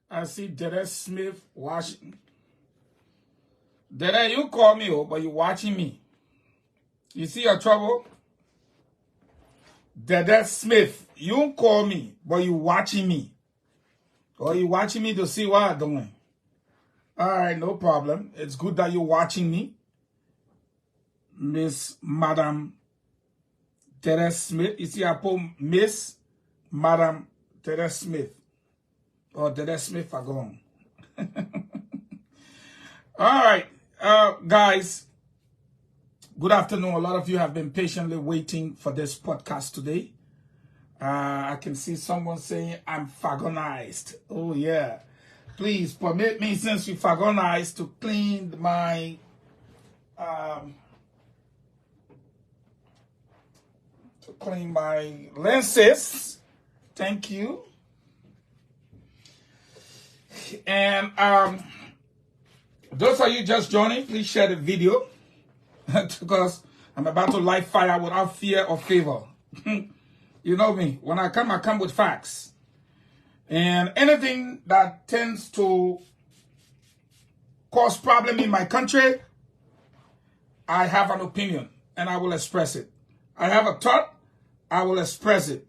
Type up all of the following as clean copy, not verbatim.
I see Dede Smith watching. Dede, you call me, but you watching me. You see your trouble? Dede Smith, you call me, but you watching me. Or you watching me to see what I'm doing. All right, no problem. It's good that you're watching me. Miss Madam Dede Smith. You see, I put Miss Madam Dede Smith. Or Dede Smith Fahngon. All right, guys. Good afternoon. A lot of you have been patiently waiting for this podcast today. I can see someone saying I'm Fahngonized. Oh, yeah. Please permit me, since you Fahngonized, to clean my lenses. Thank you. And those of you just joining, please share the video because I'm about to light fire without fear or favor. You know me. When I come with facts. And anything that tends to cause problem in my country, I have an opinion and I will express it. I have a thought, I will express it.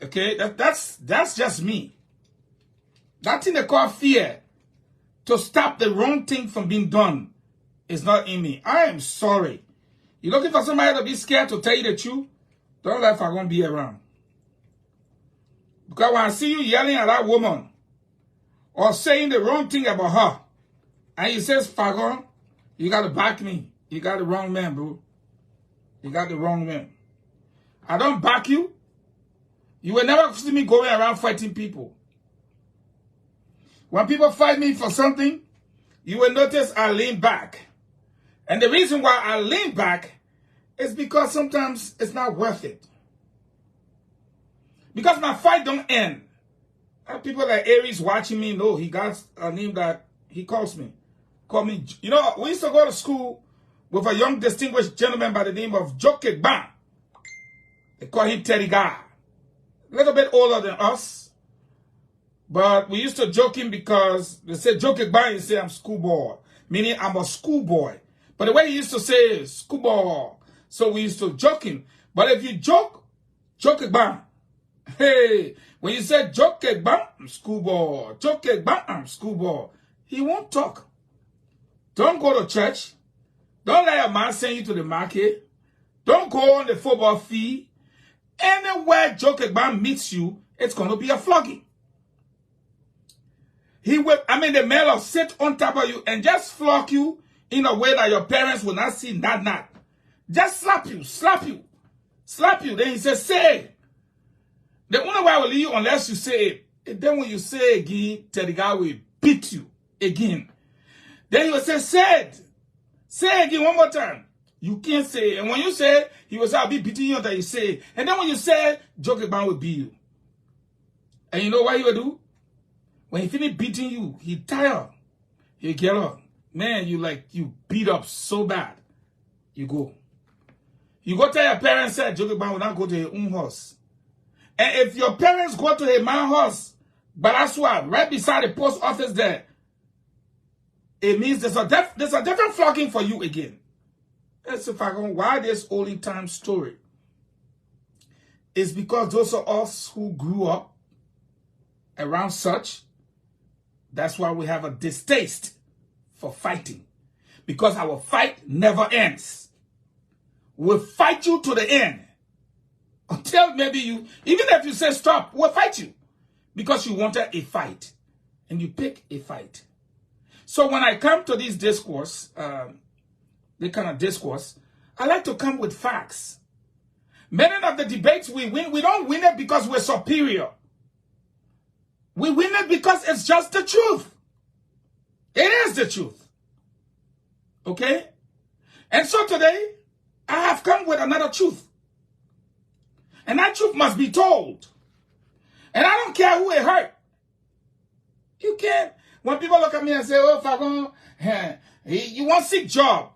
Okay, that's just me. That thing they call fear to stop the wrong thing from being done is not in me. I am sorry. You're looking for somebody to be scared to tell you the truth? Don't let Fahngon be around. Because when I see you yelling at that woman or saying the wrong thing about her, and you says, Fahngon, you got to back me. You got the wrong man, bro. You got the wrong man. I don't back you. You will never see me going around fighting people. When people fight me for something, you will notice I lean back. And the reason why I lean back is because sometimes it's not worth it. Because my fight don't end. People like Aries watching me know he got a name that he calls me. Call me. You know, we used to go to school with a young distinguished gentleman by the name of Joke Ban. They call him Teddy Guy. A little bit older than us. But we used to joke him because they said Joke Ban, he say I'm schoolboy. Meaning I'm a schoolboy. But the way he used to say is schoolboy. So we used to joke him. But if you joke Ban, hey, when you say Joke Ban, I'm schoolboy. Joke Ban, I'm schoolboy. He won't talk. Don't go to church. Don't let your man send you to the market. Don't go on the football field. Anywhere Joke Ban meets you, it's going to be a flogging. He will, the man will sit on top of you and just flog you in a way that your parents will not see, not. Just slap you. Then he says, say it. The only way I will leave you unless you say it. And then when you say it again, Teddy Guy will beat you again. Then he will say, say it. Say it again one more time. You can't say it. And when you say it, he will say, I'll be beating you until you say it. And then when you say it, Joke Ban will beat you. And you know what he will do? When he finish beating you, he tired. He get up. Man, you beat up so bad. You go. You go tell your parents that Joke Ban will not go to your own house. And if your parents go to a man's house, but that's why, right beside the post office there, it means there's a different flogging for you again. That's if I go, why this old time story? It's because those of us who grew up around such, that's why we have a distaste for fighting. Because our fight never ends. We'll fight you to the end. Until maybe you, even if you say stop, we'll fight you. Because you wanted a fight. And you pick a fight. So when I come to this discourse, the kind of discourse, I like to come with facts. Many of the debates we win, we don't win it because we're superior. We win it because it's just the truth. It is the truth. Okay? And so today, I have come with another truth. And that truth must be told. And I don't care who it hurt. You can't. When people look at me and say, oh, Fahngon, you want sick job.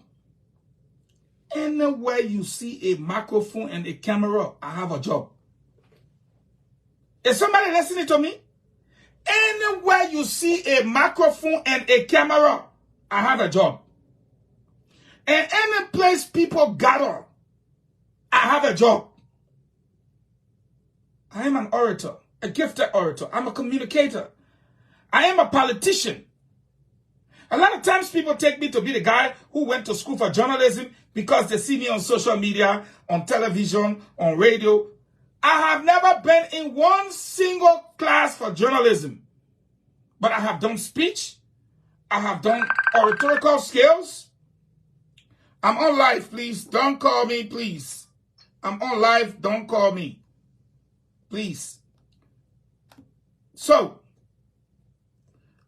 Anywhere you see a microphone and a camera, I have a job. Is somebody listening to me? Anywhere you see a microphone and a camera, I have a job. And any place people gather, I have a job. I am an orator, a gifted orator. I'm a communicator. I am a politician. A lot of times people take me to be the guy who went to school for journalism because they see me on social media, on television, on radio. I have never been in one single class for journalism. But I have done speech. I have done oratorical skills. I'm on live, please. Don't call me, please. I'm on live. Don't call me. Please. So,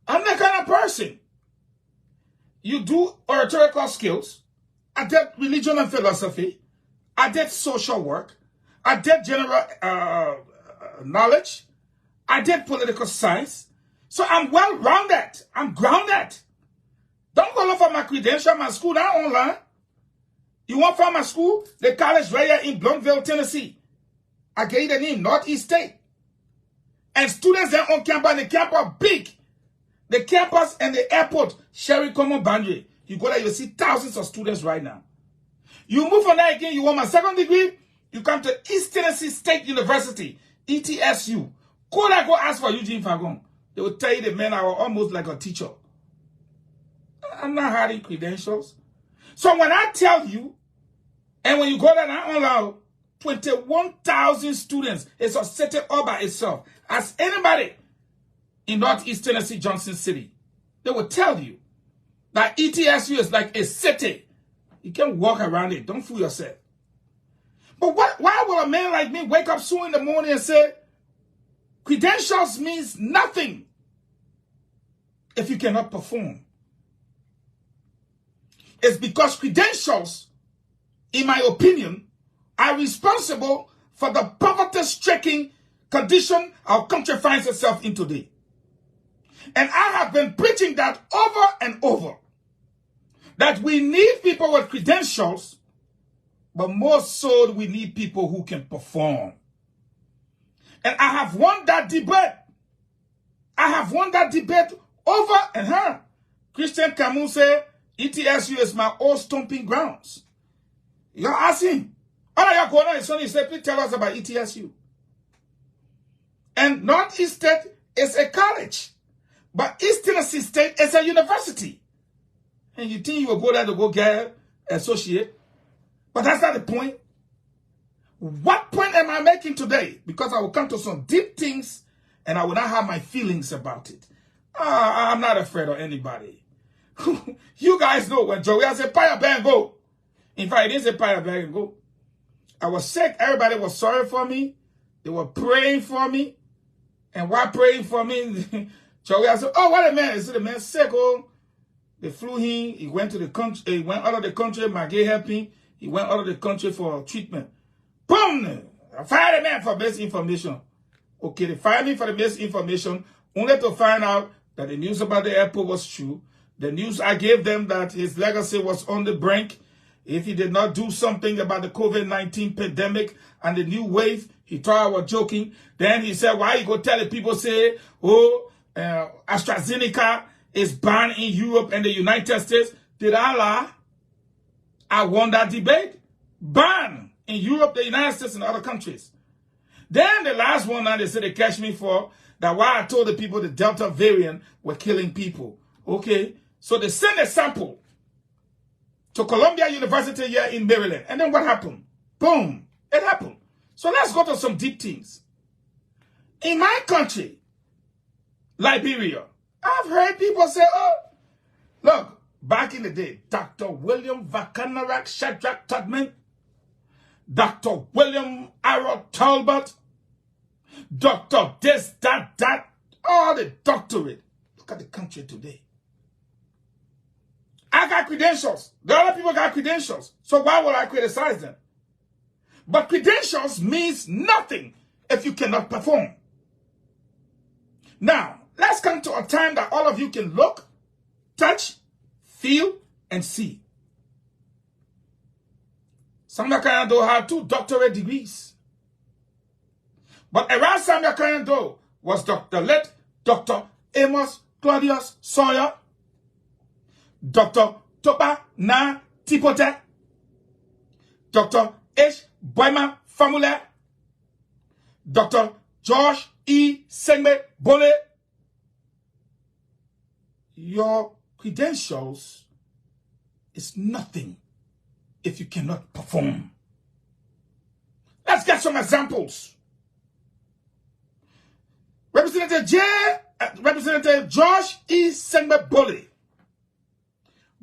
I'm the kind of person. You do oratorical skills. I did religion and philosophy. I did social work. I did general knowledge. I did political science. So I'm well-rounded. I'm grounded. Don't go look for my credential, my school, not online. You want from my school? The college right here in Bloomville, Tennessee. I gave the name Northeast State. And students there on campus, the campus big. The campus and the airport sharing common boundary. You go there, you see thousands of students right now. You move from there again, you want my second degree, you come to East Tennessee State University, ETSU. Go there, go ask for Eugene Fahngon. They will tell you the men are almost like a teacher. I'm not hiding credentials. So when I tell you, and when you go there and allow 21,000 students, it's a city all by itself. As anybody in Northeast Tennessee, Johnson City, they will tell you that ETSU is like a city. You can walk around it. Don't fool yourself. But why will a man like me wake up soon in the morning and say, credentials means nothing if you cannot perform? It's because credentials, in my opinion, are responsible for the poverty-stricken condition our country finds itself in today. And I have been preaching that over and over, that we need people with credentials, but more so we need people who can perform. And I have won that debate. I have won that debate over and her. Christian Camus said, ETSU is my old stomping grounds. You're asking, all of y'all going on, Sonny said, please tell us about ETSU. And Northeast State is a college, but East Tennessee State is a university. And you think you will go there to go get associate? But that's not the point. What point am I making today? Because I will come to some deep things and I will not have my feelings about it. I'm not afraid of anybody. You guys know when Joey said, "Paya bang go." In fact, it didn't say "Paya bang go." I was sick. Everybody was sorry for me. They were praying for me. And while praying for me, Joey said, "Oh, what a man. Is the man sick? Oh, they flew him. He went to the country. He went out of the country. My gay helped him. He went out of the country for treatment. Boom! I fired the man for misinformation. Okay, they fired me for the misinformation, only to find out that the news about the airport was true. The news I gave them that his legacy was on the brink. If he did not do something about the COVID-19 pandemic and the new wave, he thought I was joking. Then he said, why you go tell the people, say, oh, AstraZeneca is banned in Europe and the United States. Did I lie? I won that debate. Banned in Europe, the United States, and other countries. Then the last one now they said they catch me for that why I told the people the Delta variant were killing people. Okay, so they sent a sample to Columbia University here in Maryland. And then what happened? Boom, it happened. So let's go to some deep things. In my country, Liberia, I've heard people say, oh, look, back in the day, Dr. William Vakanarak Shadrach Tubman, Dr. William Arrow Talbot, Dr. this, that, all the doctorate. Look at the country today. I got credentials. The other people got credentials. So why would I criticize them? But credentials means nothing if you cannot perform. Now, let's come to a time that all of you can look, touch, feel, and see. Samuel Kanyando had 2 doctorate degrees. But around Samuel Kanyando was late Dr. Amos Claudius Sawyer, Dr. Toba Na Tipote, Dr. H. Boyma Famule, Dr. George E. Sengbe Bole. Your credentials is nothing if you cannot perform. Let's get some examples. Representative George E. Sengbe Bole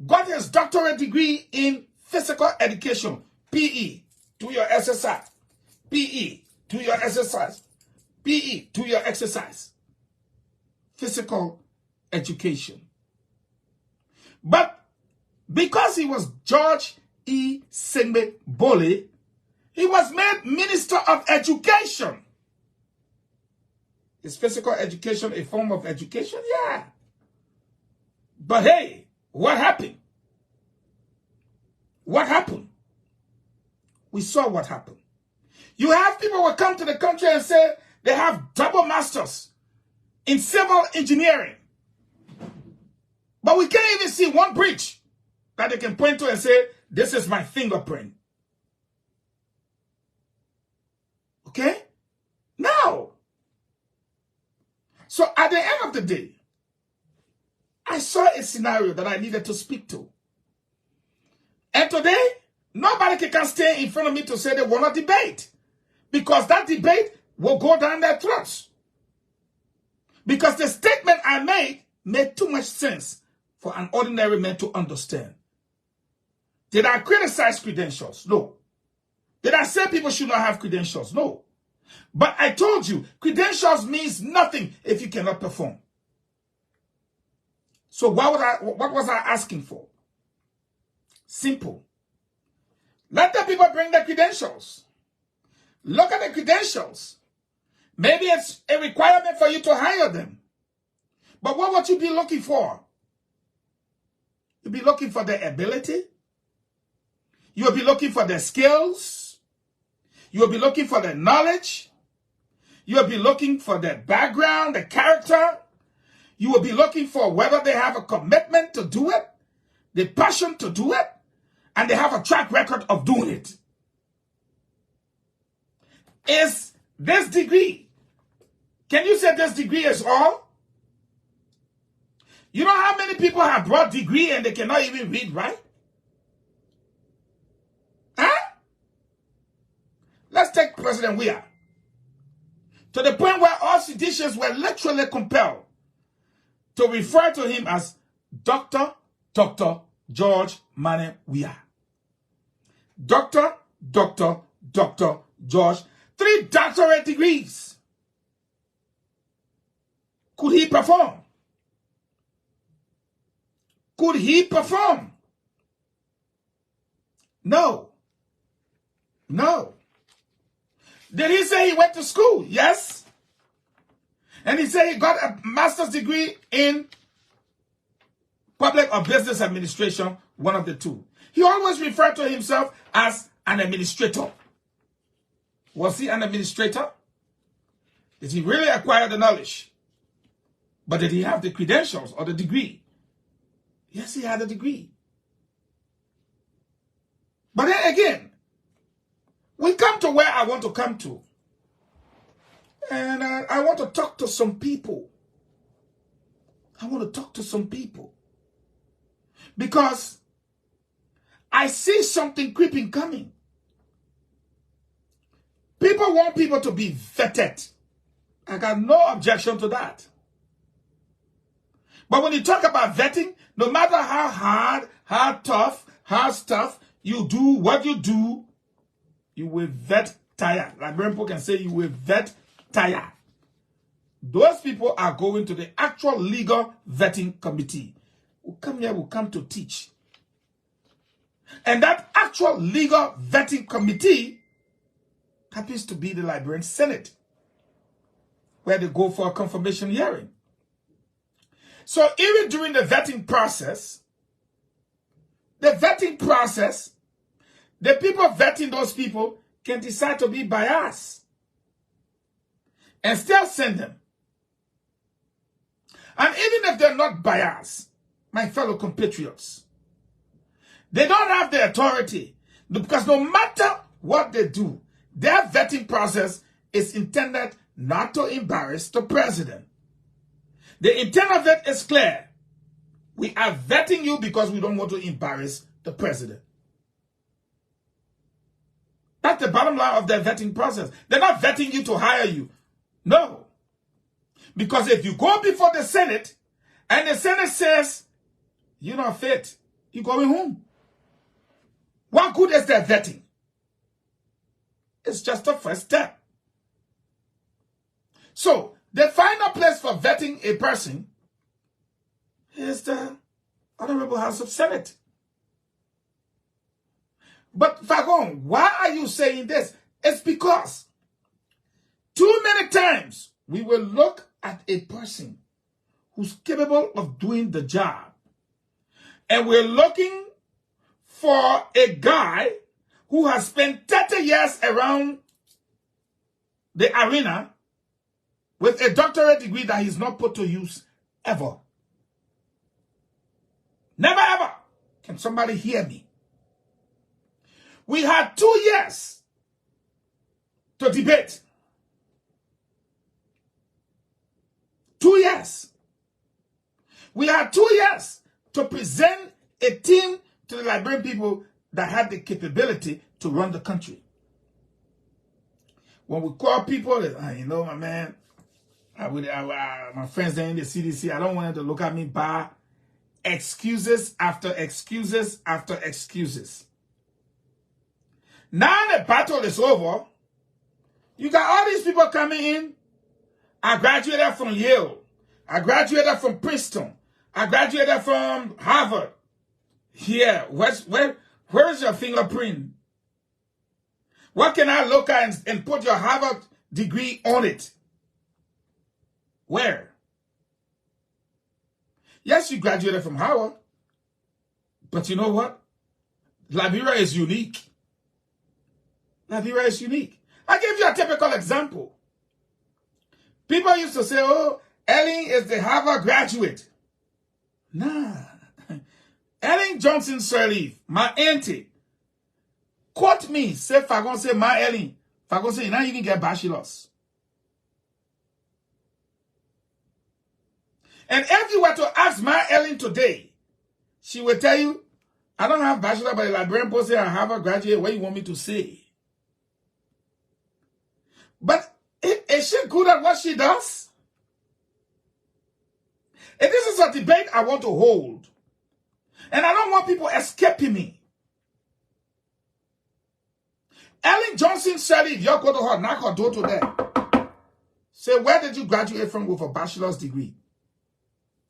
got his doctorate degree in physical education, PE, do your exercise. PE, do your exercise. PE, do your exercise. Physical education. But because he was George E. Sengbe Bole, he was made Minister of Education. Is physical education a form of education? Yeah. But hey, what happened? What happened? We saw what happened. You have people who come to the country and say they have double masters in civil engineering. But we can't even see one breach that they can point to and say, this is my fingerprint. Okay? No. So at the end of the day, I saw a scenario that I needed to speak to. And today, nobody can stand in front of me to say they want to debate. Because that debate will go down their throats. Because the statement I made too much sense for an ordinary man to understand. Did I criticize credentials? No. Did I say people should not have credentials? No. But I told you, credentials means nothing if you cannot perform. So what was I asking for? Simple. Let the people bring their credentials. Look at the credentials. Maybe it's a requirement for you to hire them. But what would you be looking for? You'll be looking for their ability. You'll be looking for their skills. You'll be looking for their knowledge. You'll be looking for their background, their character. You will be looking for whether they have a commitment to do it, the passion to do it, and they have a track record of doing it. Is this degree, can you say this degree is all? You know how many people have brought degree and they cannot even read, right? Huh? Let's take President Weah. To the point where all seditious were literally compelled to refer to him as Dr. George Mane Weah. Dr. George, 3 doctorate degrees. Could he perform? Could he perform? No. No. Did he say he went to school? Yes. And he said he got a master's degree in public or business administration, one of the two. He always referred to himself as an administrator. Was he an administrator? Did he really acquire the knowledge? But did he have the credentials or the degree? Yes, he had a degree. But then again, we come to where I want to come to. And I want to talk to some people. I want to talk to some people. Because I see something creeping coming. People want people to be vetted. I got no objection to that. But when you talk about vetting, no matter how hard, how tough, how tough you do what you do, you will vet tired. Like people can say you will vet tired. Those people are going to the actual legal vetting committee. Who come here, will come to teach. And that actual legal vetting committee happens to be the Liberian Senate, where they go for a confirmation hearing. So even during the vetting process, the people vetting those people can decide to be biased and still send them. And even if they're not biased, my fellow compatriots, they don't have the authority, because no matter what they do, their vetting process is intended not to embarrass the president. The intent of it is clear. We are vetting you because we don't want to embarrass the president. That's the bottom line of their vetting process. They're not vetting you to hire you. No. Because if you go before the Senate and the Senate says, you're not fit, you're going home. What good is their vetting? It's just a first step. So, the final place for vetting a person is the Honorable House of Senate. But Fahngon, why are you saying this? It's because too many times we will look at a person who's capable of doing the job, and we're looking for a guy who has spent 30 years around the arena with a doctorate degree that he's not put to use ever. Never ever. Can somebody hear me? We had 2 years to debate. 2 years. We had 2 years to present a team to the Liberian people that had the capability to run the country. When we call people, you know, my man, my friends there in the CDC, I don't want them to look at me by excuses after excuses after excuses. Now the battle is over. You got all these people coming in. I graduated from Yale. I graduated from Princeton. I graduated from Harvard. Here, where's your fingerprint? What can I look at and put your Harvard degree on it? Where? Yes, you graduated from Harvard. But you know what? Liberia is unique. Liberia is unique. I give you a typical example. People used to say, oh, Ellen is the Harvard graduate. Nah. Ellen Johnson Sirleaf, my auntie, quote me, say Fahngon, say my Ellen. Fahngon say, you not even get bachelor's. And if you were to ask my Ellen today, she will tell you, I don't have bachelor, but the Liberian post say I have a graduate. What you want me to say? But is she good at what she does? And this is a debate I want to hold. And I don't want people escaping me. Ellen Johnson Sirleaf, you go to her, knock her door to there. Say, where did you graduate from with a bachelor's degree?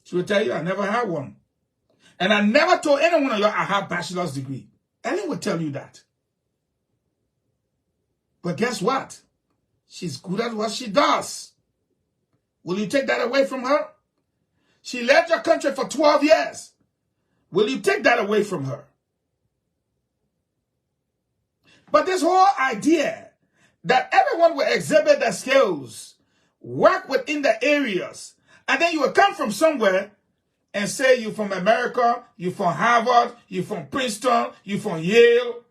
She will tell you, I never had one. And I never told anyone of you I have a bachelor's degree. Ellen will tell you that. But guess what? She's good at what she does. Will you take that away from her? She led your country for 12 years. Will you take that away from her? But this whole idea that everyone will exhibit their skills, work within the areas, and then you will come from somewhere and say you're from America, you're from Harvard, you're from Princeton, you're from Yale,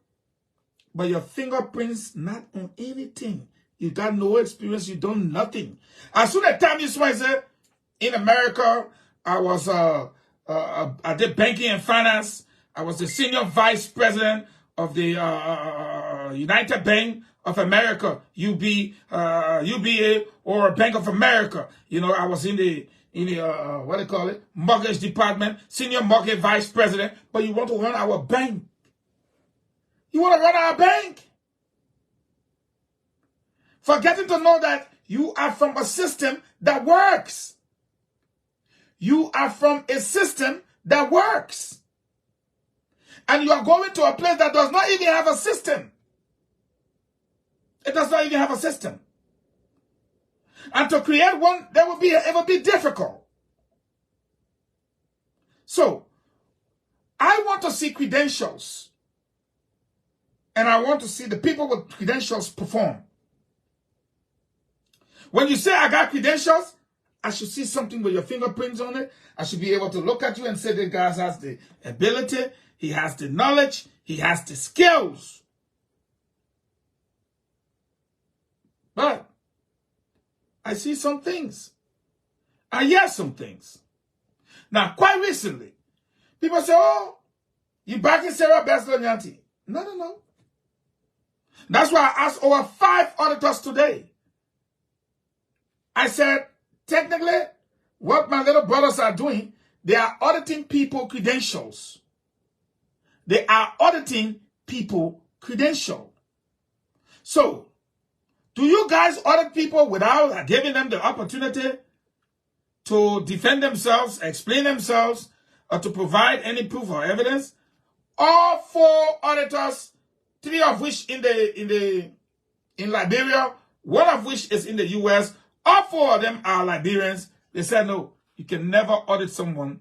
but your fingerprints not on anything. You got no experience, you done nothing. As soon as time you say, in America, I did banking and finance. I was the senior vice president of the United Bank of America, UBA, or Bank of America. You know, I was in the what do you call it? Mortgage department, senior mortgage vice president. But you want to run our bank? You want to run our bank? Forgetting to know that you are from a system that works. You are from a system that works. And you are going to a place that does not even have a system. It does not even have a system. And to create one, it will be difficult. So, I want to see credentials. And I want to see the people with credentials perform. When you say I got credentials, I should see something with your fingerprints on it. I should be able to look at you and say this guy has the ability, he has the knowledge, he has the skills. But I see some things. I hear some things. Now, quite recently, people say, oh, you back in Sarah Nyanti. No. That's why I asked over 5 auditors today. I said, technically, what my little brothers are doing, they are auditing people credentials. They are auditing people credentials. So, do you guys audit people without giving them the opportunity to defend themselves, explain themselves, or to provide any proof or evidence? All 4 auditors, 3 of which in Liberia, 1 of which is in the US, all 4 of them are Liberians. They said, no, you can never audit someone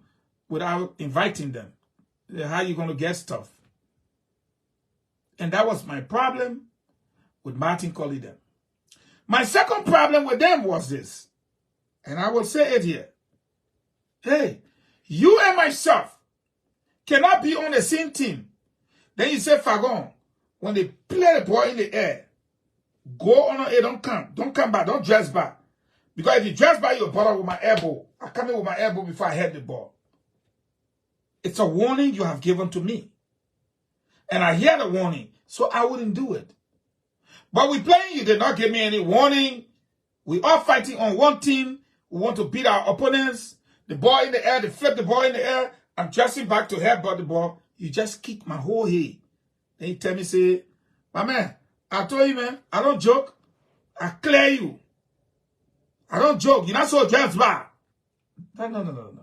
without inviting them. How are you going to get stuff? And that was my problem with Martin Colliden. My second problem with them was this, and I will say it here. Hey, you and myself, cannot be on the same team. Then you say, Fahngon, when they play the ball in the air, go on the air, don't come back, don't dress back. Because if you dress back, you'll bother with my elbow. I come in with my elbow before I hit the ball. It's a warning you have given to me. And I hear the warning, so I wouldn't do it. But we playing, you did not give me any warning. We are fighting on one team. We want to beat our opponents. The ball in the air, they flip the ball in the air. I'm dressing back to headbutt the ball. You just kick my whole head. Then you tell me, say, my man, I told you, man, I don't joke. I clear you. I don't joke. You're not so dressed back. No.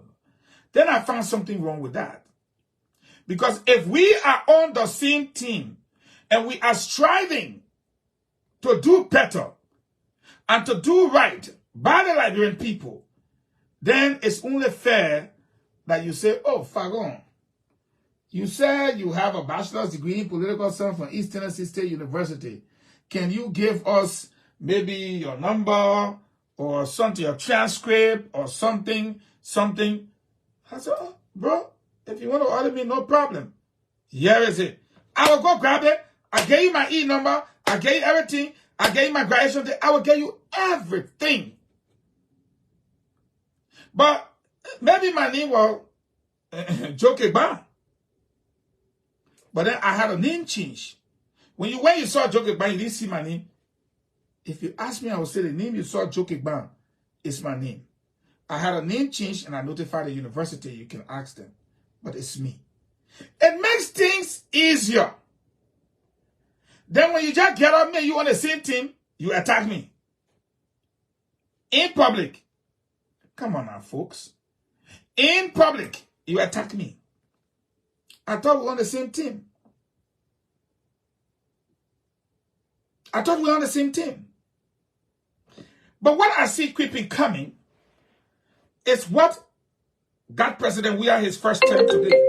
Then I found something wrong with that. Because if we are on the same team and we are striving to do better and to do right by the Liberian people, then it's only fair that you say, oh, Fahngon, you said you have a bachelor's degree in political science from East Tennessee State University. Can you give us maybe your number or something, your transcript or something? I said, oh, bro, if you want to order me, no problem. Here is it. I will go grab it. I gave you my E number. I gave you everything. I gave you my graduation day. I will give you everything. But maybe my name was Jokeba. But then I had a name change. When you saw Jokeba, you didn't see my name. If you ask me, I will say the name you saw Jokeba is my name. I had a name change and I notified the university. You can ask them. But it's me. It makes things easier. Then when you just get on me, you on the same team, you attack me. In public. Come on now, folks. In public, you attack me. I thought we were on the same team. I thought we were on the same team. But what I see creeping coming is what got President Weah his first term today.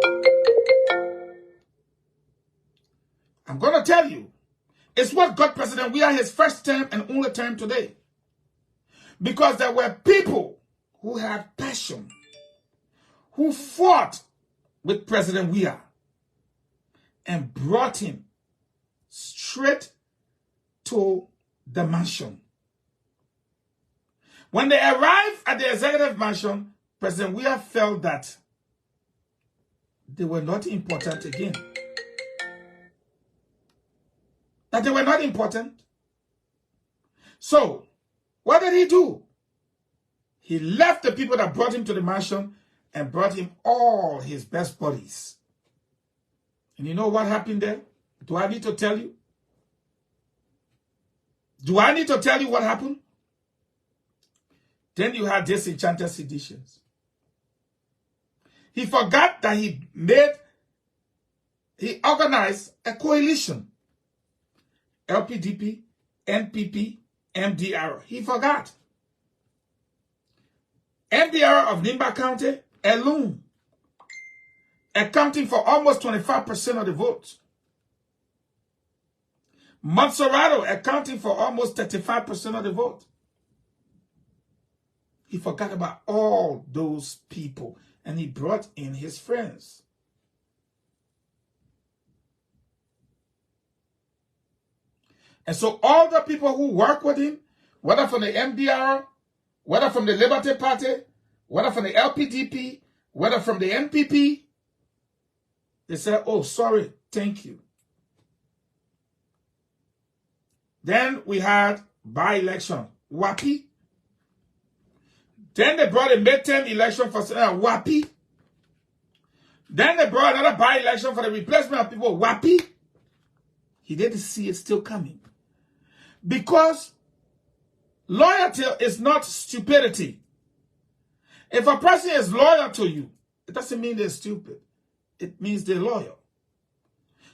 I'm going to tell you. It's what got President Weah his first term and only term today. Because there were people who had passion, who fought with President Weah and brought him straight to the mansion. When they arrived at the executive mansion, President Weah felt that they were not important again. That they were not important. So, what did he do? He left the people that brought him to the mansion and brought him all his best buddies. And you know what happened there? Do I need to tell you? Do I need to tell you what happened? Then you had disenchanted seditions. He forgot that he organized a coalition. LPDP, NPP, MDR. He forgot. MDR of Nimba County alone, accounting for almost 25% of the votes. Montserrat accounting for almost 35% of the vote. He forgot about all those people and he brought in his friends. And so all the people who work with him, whether from the MDR, whether from the Liberty Party, whether from the LPDP, whether from the NPP, they said, oh, sorry, thank you. Then we had by-election, WAPI. Then they brought a midterm election for WAPI. Then they brought another by-election for the replacement of people, WAPI. He didn't see it still coming. Because loyalty is not stupidity. If a person is loyal to you, it doesn't mean they're stupid. It means they're loyal.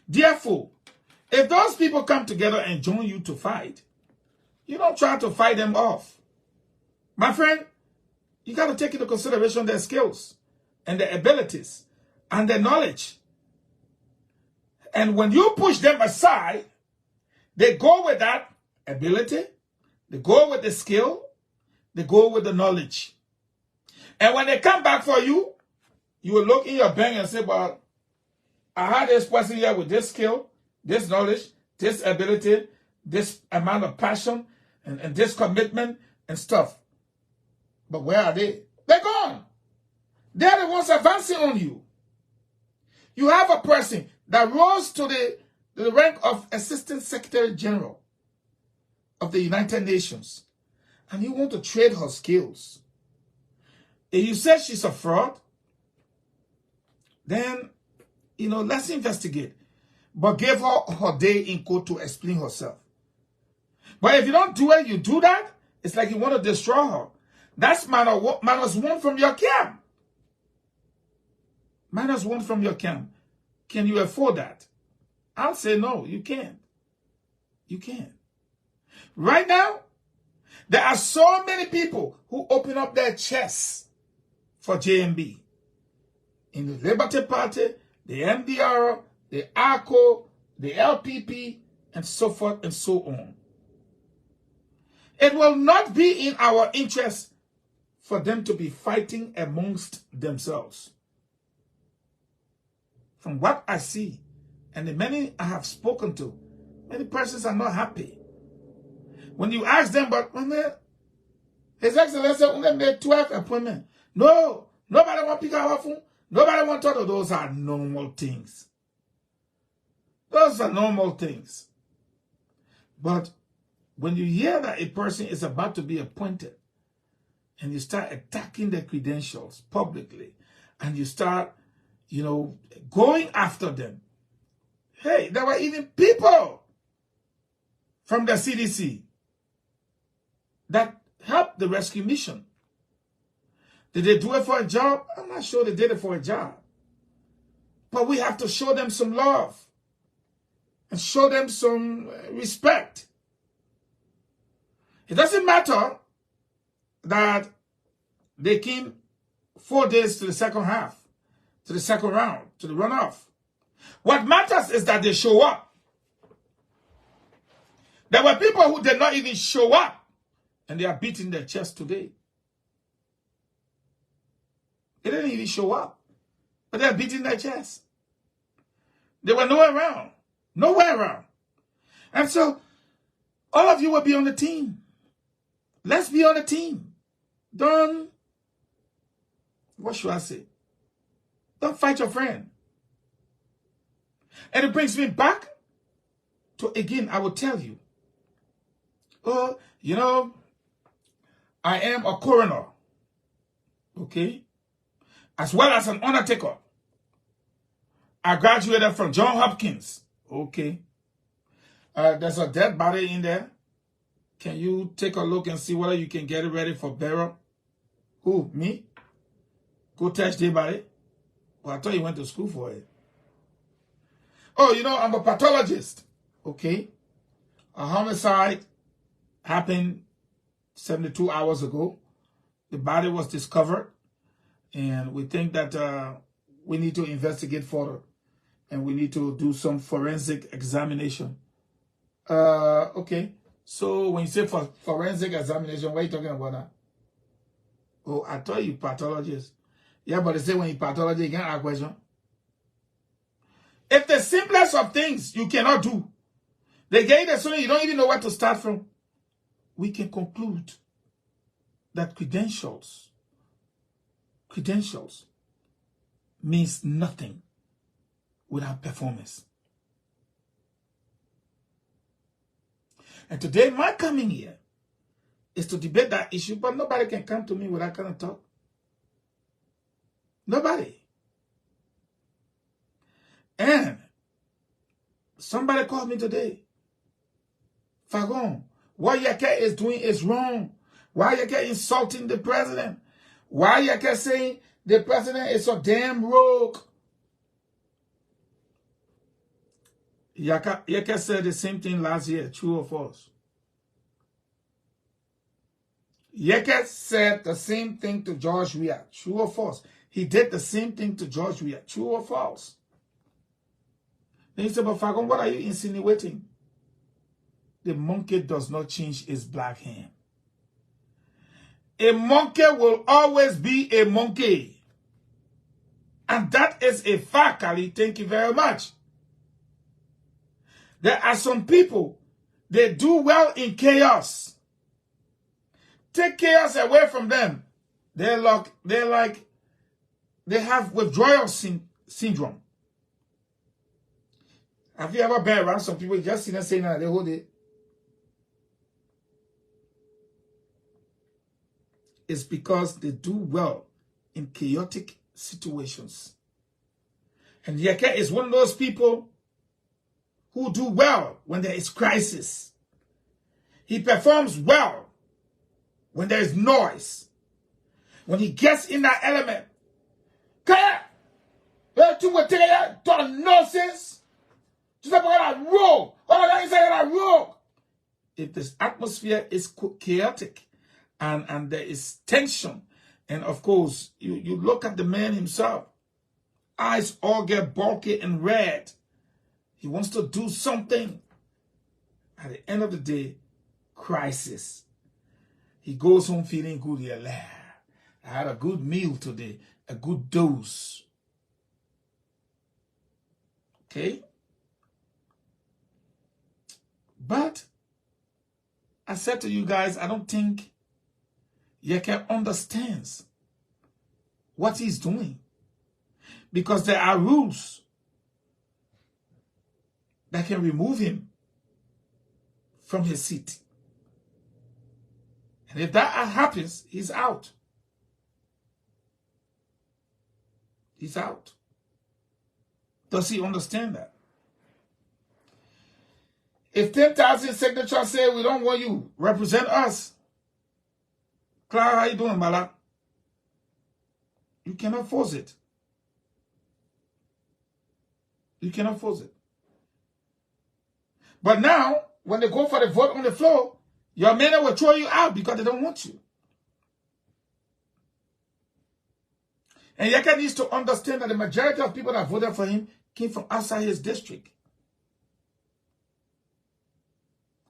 Therefore, if those people come together and join you to fight, you don't try to fight them off. My friend, you got to take into consideration their skills and their abilities and their knowledge. And when you push them aside, they go with that ability, they go with the skill, they go with the knowledge. And when they come back for you, you will look in your bank and say, well, I had this person here with this skill, this knowledge, this ability, this amount of passion, and this commitment and stuff. But where are they? They're gone. They're the ones advancing on you. You have a person that rose to the rank of Assistant Secretary General of the United Nations, and you want to trade her skills. If you say she's a fraud, then, let's investigate. But give her her day in court to explain herself. But if you don't do it, you do that, it's like you want to destroy her. That's -1 from your camp. -1 from your camp. Can you afford that? I'll say no, you can't. You can't. Right now, there are so many people who open up their chests for JMB. In the Liberty Party, the MDR, the ARCO, the LPP, and so forth and so on. It will not be in our interest for them to be fighting amongst themselves. From what I see, and the many I have spoken to, many persons are not happy. When you ask them, but His Excellency only made 12 appointments. No, nobody want to pick up our phone. Nobody want to talk. Those are normal things. Those are normal things. But when you hear that a person is about to be appointed, and you start attacking their credentials publicly, and you start, going after them. Hey, there were even people from the CDC that helped the rescue mission. Did they do it for a job? I'm not sure they did it for a job. But we have to show them some love and show them some respect. It doesn't matter that they came 4 days to the second half, to the second round, to the runoff. What matters is that they show up. There were people who did not even show up, and they are beating their chest today. They didn't even show up, but they are beating their chest. They were nowhere around. Nowhere around. And so, all of you will be on the team. Let's be on the team. What should I say? Don't fight your friend. And it brings me back to, again, I will tell you. I am a coroner. Okay? As well as an undertaker. I graduated from Johns Hopkins. Okay. There's a dead body in there. Can you take a look and see whether you can get it ready for burial? Who? Me? Go touch the body? Well, I thought you went to school for it. Oh, I'm a pathologist. Okay. A homicide happened 72 hours ago. The body was discovered. And we think that we need to investigate further. And we need to do some forensic examination. Okay. So when you say forensic examination, what are you talking about now? Oh, I thought you pathologist. Yeah, but they say when you pathologist, you can't ask a question. If the simplest of things you cannot do, they get it so you don't even know where to start from, we can conclude that credentials means nothing without performance. And today, my coming here is to debate that issue, but nobody can come to me with that kind of talk. Nobody. And somebody called me today. Fahngon, what Yeke is doing is wrong. Why Yeke insulting the president? Why Yeke saying the president is a damn rogue? Yeke said the same thing last year, true or false? Yeke said the same thing to George Weah, true or false? He did the same thing to George Weah, true or false? Then he said, but Fahngon, what are you insinuating? The monkey does not change its black hand. A monkey will always be a monkey. And that is a fact, Ali. Thank you very much. There are some people, they do well in chaos. Take chaos away from them. They have withdrawal syndrome. Have you ever been around some people just sitting and saying that they hold it? It's because they do well in chaotic situations. And Yeke is one of those people who do well when there is crisis. He performs well when there is noise. When he gets in that element. Nonsense. If this atmosphere is chaotic and there is tension, and of course, you look at the man himself, eyes all get bulky and red. He wants to do something. At the end of the day, crisis. He goes home feeling good. Yeah, I had a good meal today, a good dose. Okay? But I said to you guys, I don't think Yeke understands what he's doing. Because there are rules that can remove him from his seat. And if that happens, he's out. He's out. Does he understand that? If 10,000 signatures say we don't want you, represent us. Clara, how you doing, Mala? You cannot force it. You cannot force it. But now, when they go for the vote on the floor, your men will throw you out because they don't want you. And Yeke needs to understand that the majority of people that voted for him came from outside his district.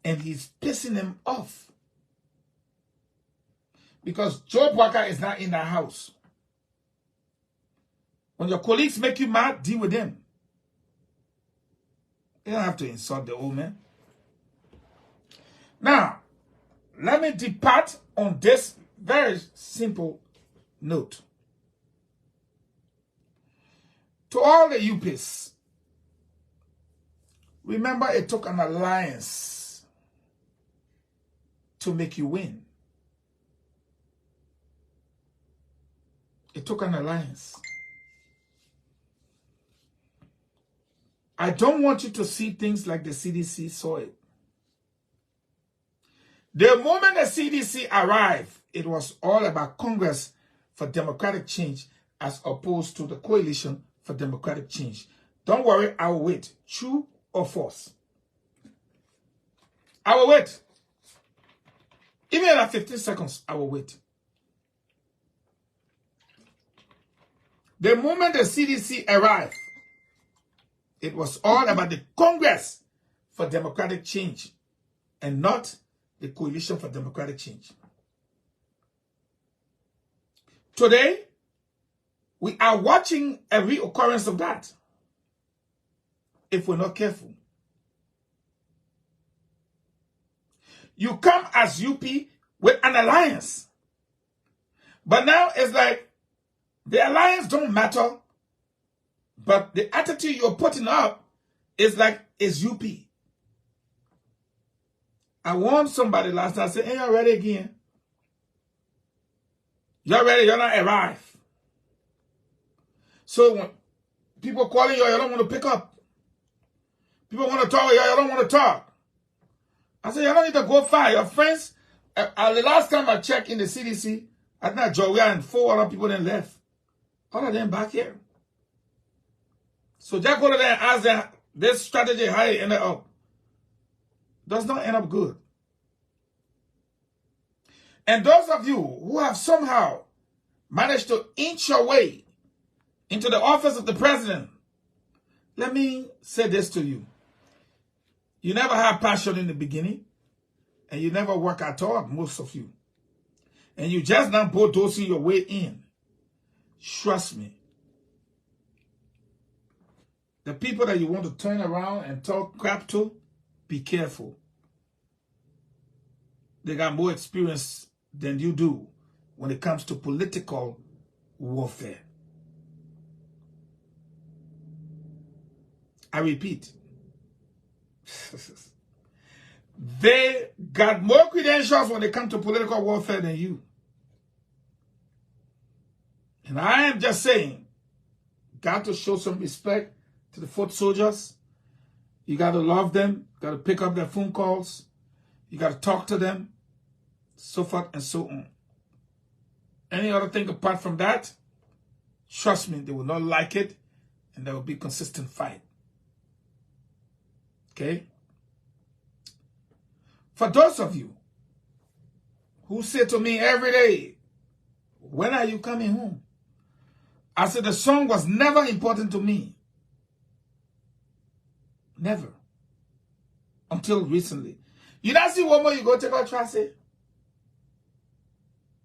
And he's pissing them off. Because Joe Walker is not in the house. When your colleagues make you mad, deal with them. You don't have to insult the old man. Now, let me depart on this very simple note. To all the UPs, remember it took an alliance to make you win. It took an alliance. I don't want you to see things like the CDC saw it. The moment the CDC arrived, it was all about Congress for Democratic Change as opposed to the Coalition for Democratic Change. Don't worry, I will wait. True or false? I will wait. Even at 15 seconds, I will wait. The moment the CDC arrived, it was all about the Congress for Democratic Change and not the Coalition for Democratic Change. Today, we are watching a reoccurrence of that if we're not careful. You come as UP with an alliance. But now it's like the alliance don't matter, but the attitude you're putting up is like it's UP. I warned somebody last night, I said, hey, you're ready again. You're ready, you're not arrived. So when people calling you, you don't want to pick up. People want to talk, you don't want to talk. I said, you don't need to go far. Your friends, the last time I checked in the CDC, I think Joey and 4 other people then left. All of them back here. So just go to there and ask them this strategy, how it ended up. Does not end up good. And those of you who have somehow managed to inch your way into the office of the president, let me say this to you. You never had passion in the beginning, and you never work at all, most of you. And you just now bulldozing your way in. Trust me, The people that you want to turn around and talk crap to, be careful. They got more experience than you do when it comes to political warfare. I repeat, they got more credentials when it comes to political warfare than you. And I am just saying, got to show some respect to the foot soldiers. You got to love them. You got to pick up their phone calls. You got to talk to them, so forth and so on. Any other thing apart from that, trust me, they will not like it, and there will be consistent fight. Okay? For those of you who say to me every day, when are you coming home? I said the song was never important to me. Never. Until recently. You don't see one more, you go take out Tracy.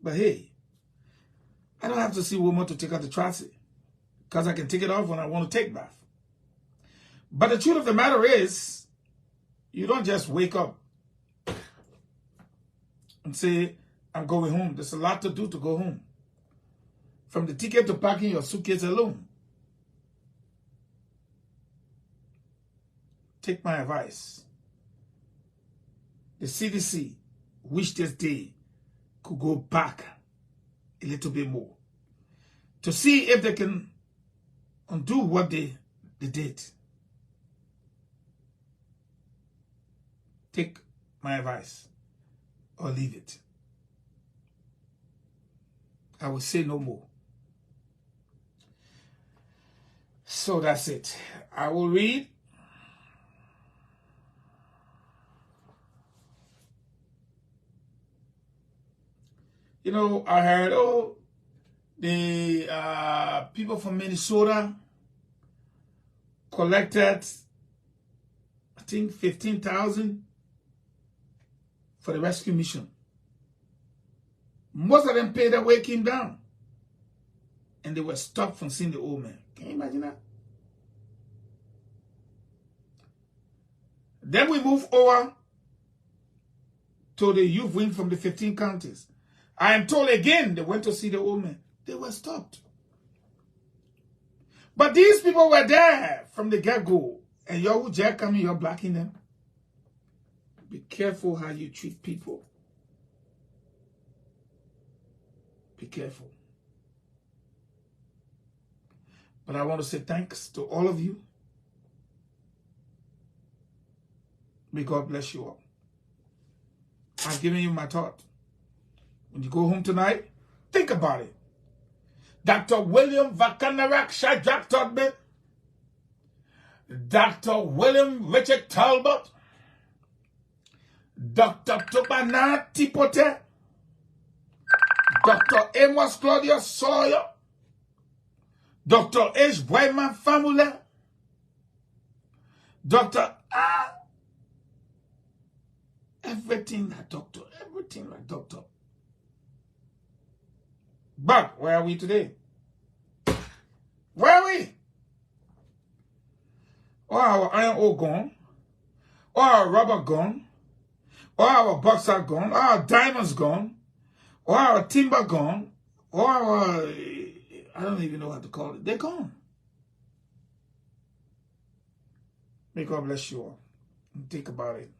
But hey, I don't have to see woman to take out the Tracy, because I can take it off when I want to take bath. But the truth of the matter is, you don't just wake up and say, I'm going home. There's a lot to do to go home. From the ticket to packing your suitcase alone. Take my advice. The CDC wish this day could go back a little bit more to see if they can undo what they did. Take my advice or leave it. I will say no more. So that's it. I will read. You know, I heard, the people from Minnesota collected, I think, $15,000 for the rescue mission. Most of them paid their way came down. And they were stopped from seeing the old man. Can you imagine that? Then we move over to the youth wing from the 15 counties. I am told again they went to see the old man. They were stopped. But these people were there from the get-go. And you're just coming, you're blocking them. Be careful how you treat people. Be careful. But I want to say thanks to all of you. May God bless you all. I've given you my thought. When you go home tonight, think about it. Dr. William Vakanarak Shadrach Todman, Dr. William Richard Talbot, Dr. Tobana Tipote, Dr. Amos Claudius Sawyer, Dr. H. Boyman Famula, Dr. Everything like doctor. Everything like doctor. But where are we today? Where are we? Or our iron ore gone, or our rubber gone, or our bauxite gone, or our diamonds gone, or our timber gone, or our, I don't even know what to call it. They're gone. May God bless you all. Think about it.